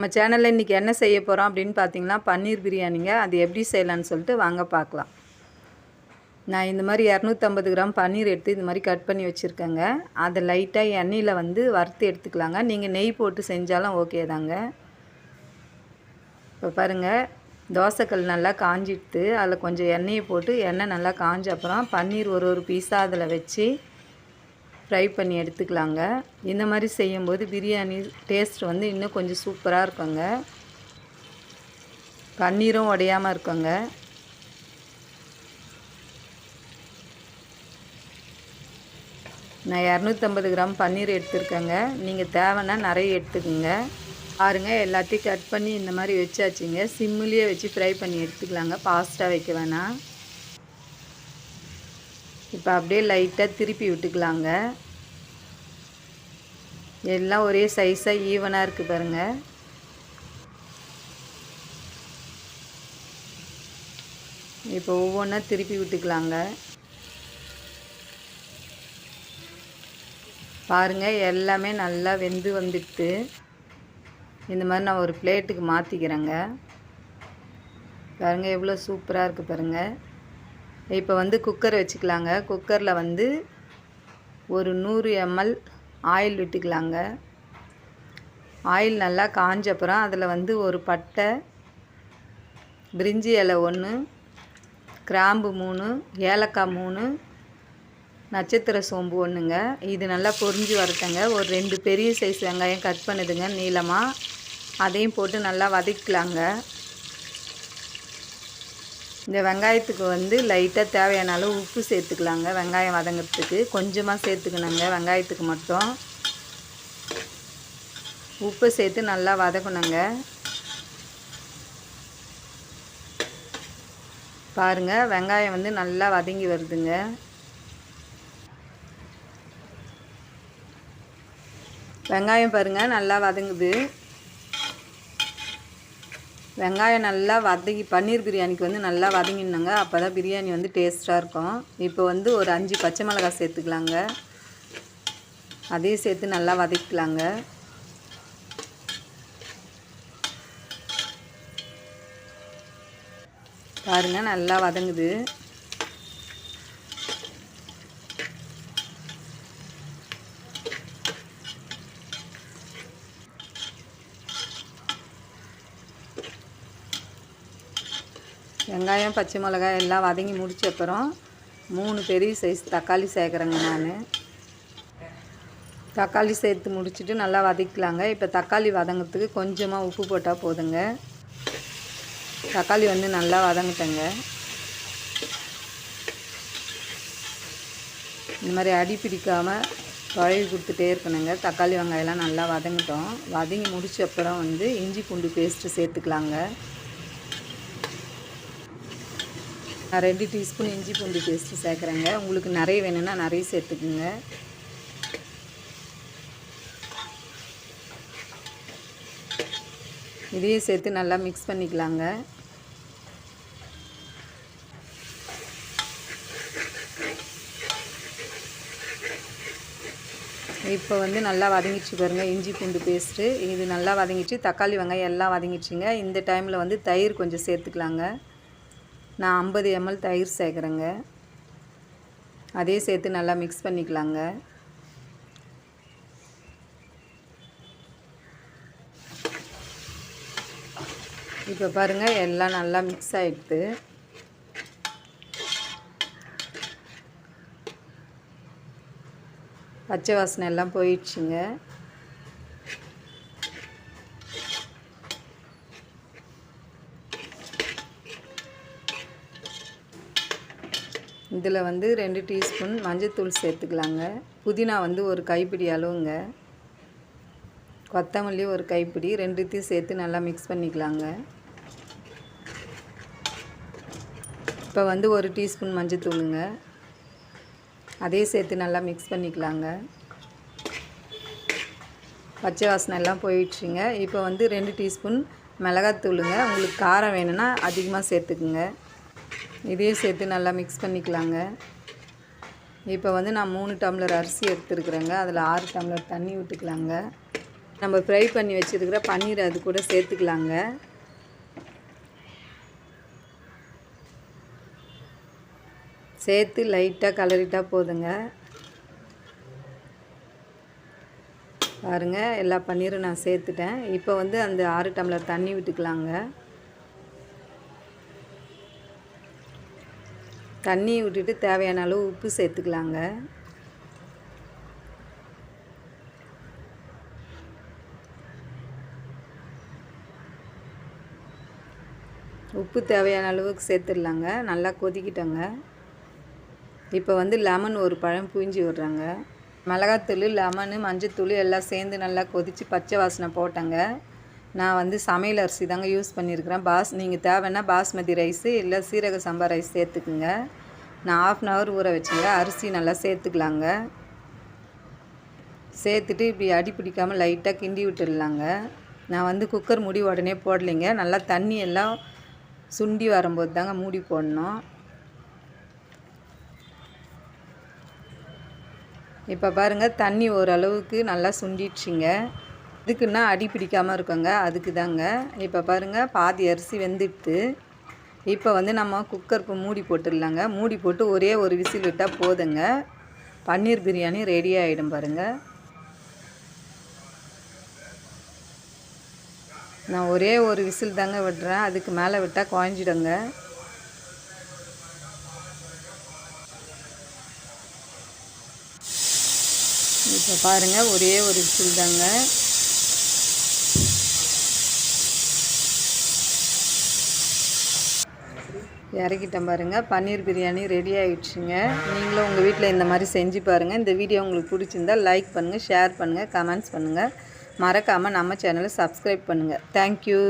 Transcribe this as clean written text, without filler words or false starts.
நம்ம சேனலில் இன்றைக்கி என்ன செய்ய போகிறோம் அப்படின்னு பார்த்தீங்கன்னா பன்னீர் பிரியாணிங்க. அது எப்படி செய்யலான்னு சொல்லிட்டு வாங்க பார்க்கலாம். நான் இந்த மாதிரி 250 கிராம் பன்னீர் எடுத்து இந்த மாதிரி கட் பண்ணி வச்சுருக்கேங்க. அதை லைட்டாக எண்ணெயில் வறுத்து எடுத்துக்கலாங்க. நீங்கள் நெய் போட்டு செஞ்சாலும் ஓகே தாங்க. இப்போ பாருங்கள், தோசைக்கல் நல்லா காஞ்சிடுத்து. அதில் கொஞ்சம் எண்ணெயை போட்டு எண்ணெய் நல்லா காஞ்ச அப்புறம் பன்னீர் ஒரு பீஸாக அதில் வச்சு ஃப்ரை பண்ணி எடுத்துக்கலாங்க. இந்த மாதிரி செய்யும்போது பிரியாணி டேஸ்ட் இன்னும் கொஞ்சம் சூப்பராக இருக்குங்க. பன்னீரும் உடையாமல் இருக்குங்க. நான் 250 கிராம் பன்னீர் எடுத்துருக்கேங்க. நீங்கள் தேவைன்னா நிறைய எடுத்துக்கோங்க. பாருங்கள், எல்லாத்தையும் கட் பண்ணி இந்த மாதிரி வச்சாச்சுங்க. சிம்மிலேயே வச்சு ஃப்ரை பண்ணி எடுத்துக்கலாங்க. ஃபாஸ்ட்டாக வைக்க வேணாம். இப்போ அப்படியே லைட்டாக திருப்பி விட்டுக்கலாங்க. எல்லாம் ஒரே சைஸாக ஈவனாக இருக்குது பாருங்கள். இப்போ ஒவ்வொன்றா திருப்பி விட்டுக்கலாங்க. பாருங்கள், எல்லாமே நல்லா வெந்து வந்துடுது. இந்த மாதிரி நான் ஒரு பிளேட்டுக்கு மாற்றிக்கிறேங்க. பாருங்கள், எவ்வளோ சூப்பராக இருக்குது பாருங்கள். இப்போ குக்கர் வச்சுக்கலாங்க. குக்கரில் ஒரு 100 ml ஆயில் விட்டுக்கலாங்க. ஆயில் நல்லா காஞ்சப்புறம் அதில் ஒரு பட்டை, பிரிஞ்சி இலை 1, கிராம்பு 3, ஏலக்காய் 3, நட்சத்திர சோம்பு 1ங்க. இது நல்லா பொரிஞ்சு வரட்டுங்க. ஒரு 2 பெரிய சைஸ் வெங்காயம் கட் பண்ணுதுங்க நீளமாக. அதையும் போட்டு நல்லா வதக்கலாங்க. இந்த வெங்காயத்துக்கு லைட்டாக தேவையான அளவு உப்பு சேர்த்துக்கலாங்க. வெங்காயம் வதங்கிறதுக்கு கொஞ்சமாக சேர்த்துக்கணுங்க. வெங்காயத்துக்கு மட்டும் உப்பு சேர்த்து நல்லா வதக்கணுங்க. பாருங்கள், வெங்காயம் நல்லா வதங்கி வருதுங்க. வெங்காயம் பாருங்கள் நல்லா வதங்குது. வெங்காயம் நல்லா வதங்கி பன்னீர் பிரியாணிக்கு நல்லா வதங்கினாங்க. அப்போ தான் பிரியாணி டேஸ்ட்டாக இருக்கும். இப்போ ஒரு 5 பச்சை மிளகாய் சேர்த்துக்கலாங்க. அதையும் சேர்த்து நல்லா வதக்கலாங்க. பாருங்கள், நல்லா வதங்குது. வெங்காயம் பச்சை மிளகாய் எல்லாம் வதங்கி முடிச்ச அப்புறம் 3 பெரிய சைஸ் தக்காளி சேர்க்குறேங்க. நான் தக்காளி சேர்த்து முடிச்சுட்டு நல்லா வதக்கலாங்க. இப்போ தக்காளி வதங்கிறதுக்கு கொஞ்சமாக உப்பு போட்டால் போதுங்க. தக்காளி நல்லா வதங்கிட்டேங்க. இந்த மாதிரி அடி பிடிக்காமல் கழுவி கொடுத்துட்டே இருக்கணுங்க. தக்காளி வெங்காயம்லாம் நல்லா வதங்கிட்டோம். வதங்கி முடிச்ச அப்புறம் இஞ்சி பூண்டு பேஸ்ட்டு சேர்த்துக்கலாங்க. நான் 2 டீஸ்பூன் இஞ்சி பூண்டு பேஸ்ட்டு சேர்க்குறேங்க. உங்களுக்கு நிறைய வேணும்னா நிறைய சேர்த்துக்குங்க. இதையும் சேர்த்து நல்லா மிக்ஸ் பண்ணிக்கலாங்க. இப்போ நல்லா வதங்கிச்சு பாருங்கள் இஞ்சி பூண்டு பேஸ்ட்டு. இது நல்லா வதங்கிச்சு. தக்காளி வெங்காயம் எல்லாம் வதங்கிச்சுங்க. இந்த டைமில் தயிர் கொஞ்சம் சேர்த்துக்கலாங்க. நான் 50 ml தயிர் சேர்க்குறேங்க. அதே சேர்த்து நல்லா மிக்ஸ் பண்ணிக்கலாங்க. இப்போ பாருங்கள், எல்லாம் நல்லா மிக்ஸ் ஆகிடுது. பச்சை வாசனை எல்லாம் போயிடுச்சுங்க. இதில் 2 டீஸ்பூன் மஞ்சள்தூள் சேர்த்துக்கலாங்க. புதினா ஒரு கைப்பிடி அளவுங்க. கொத்தமல்லி ஒரு கைப்பிடி, 2த்தையும் சேர்த்து நல்லா மிக்ஸ் பண்ணிக்கலாங்க. இப்போ 1 டீஸ்பூன் மஞ்சள்தூளுங்க. அதே சேர்த்து நல்லா மிக்ஸ் பண்ணிக்கலாங்க. பச்சை வாசனை எல்லாம் போயிடுச்சுங்க. இப்போ 2 டீஸ்பூன் மிளகாத்தூளுங்க. உங்களுக்கு காரம் வேணும்னா அதிகமாக சேர்த்துக்குங்க. இதையும் சேர்த்து நல்லா மிக்ஸ் பண்ணிக்கலாங்க. இப்போ நான் 3 டம்ளர் அரிசி எடுத்துருக்குறேங்க. அதில் 6 டம்ளர் தண்ணி விட்டுக்கலாங்க. நம்ம ஃப்ரை பண்ணி வச்சுருக்கிற பன்னீர் அது கூட சேர்த்துக்கலாங்க. சேர்த்து லைட்டாக கலரிட்டா போதுங்க. பாருங்கள், எல்லா பன்னீரும் நான் சேர்த்துட்டேன். இப்போ வந்து அந்த 6 டம்ளர் தண்ணி விட்டுக்கலாங்க. தண்ணி விட்டுட்டு தேவையான அளவு உப்பு சேர்த்துக்கலாங்க. உப்பு தேவையான அளவுக்கு சேர்த்துடலாங்க. நல்லா கொதிக்கிட்டோங்க. இப்போ வந்து லெமன் ஒரு பழம் புழிஞ்சி விட்றாங்க. மிளகாத்தூள், லெமனு, மஞ்சத்தூள் எல்லாம் சேர்ந்து நல்லா கொதித்து பச்சை வாசனை போட்டேங்க. நான் வந்து சமையல் அரிசி தாங்க யூஸ் பண்ணியிருக்கிறேன். நீங்கள் தேவைன்னா பாஸ்மதி ரைஸு இல்லை சீரக சம்பா ரைஸ் சேர்த்துக்குங்க. நான் 1/2 hour ஊற வச்சுங்க. அரிசி நல்லா சேர்த்துக்கலாங்க. சேர்த்துட்டு இப்படி அடி பிடிக்காமல் லைட்டாக கிண்டி விட்டுடலாங்க. நான் வந்து குக்கர் மூடி உடனே போடலைங்க. நல்லா தண்ணி எல்லாம் சுண்டி வரும்போது தாங்க மூடி போடணும். இப்போ பாருங்கள், தண்ணி ஓரளவுக்கு நல்லா சுண்டிடுச்சுங்க. இதுக்குன்னா அடி பிடிக்காமல் இருக்குங்க, அதுக்கு தாங்க. இப்போ பாருங்கள், பாதி அரிசி வெந்துட்டு. இப்போ வந்து நம்ம குக்கருக்கு மூடி போட்டுடலாங்க. மூடி போட்டு ஒரே ஒரு விசில் விட்டால் போதுங்க. பன்னீர் பிரியாணி ரெடி ஆகிடும் பாருங்கள். நான் ஒரே ஒரு விசில் தாங்க விடுறேன். அதுக்கு மேலே விட்டால் குழஞ்சிடுங்க. இப்போ பாருங்கள், ஒரே ஒரு விசில் தாங்க. இறக்கிட்டேன் பாருங்கள். பன்னீர் பிரியாணி ரெடி ஆகிடுச்சுங்க. நீங்களும் உங்கள் வீட்டில் இந்த மாதிரி செஞ்சு பாருங்கள். இந்த வீடியோ உங்களுக்கு பிடிச்சிருந்தால் லைக் பண்ணுங்கள், ஷேர் பண்ணுங்கள், கமெண்ட்ஸ் பண்ணுங்கள். மறக்காமல் நம்ம சேனலை சப்ஸ்கிரைப் பண்ணுங்கள். தேங்க்யூ.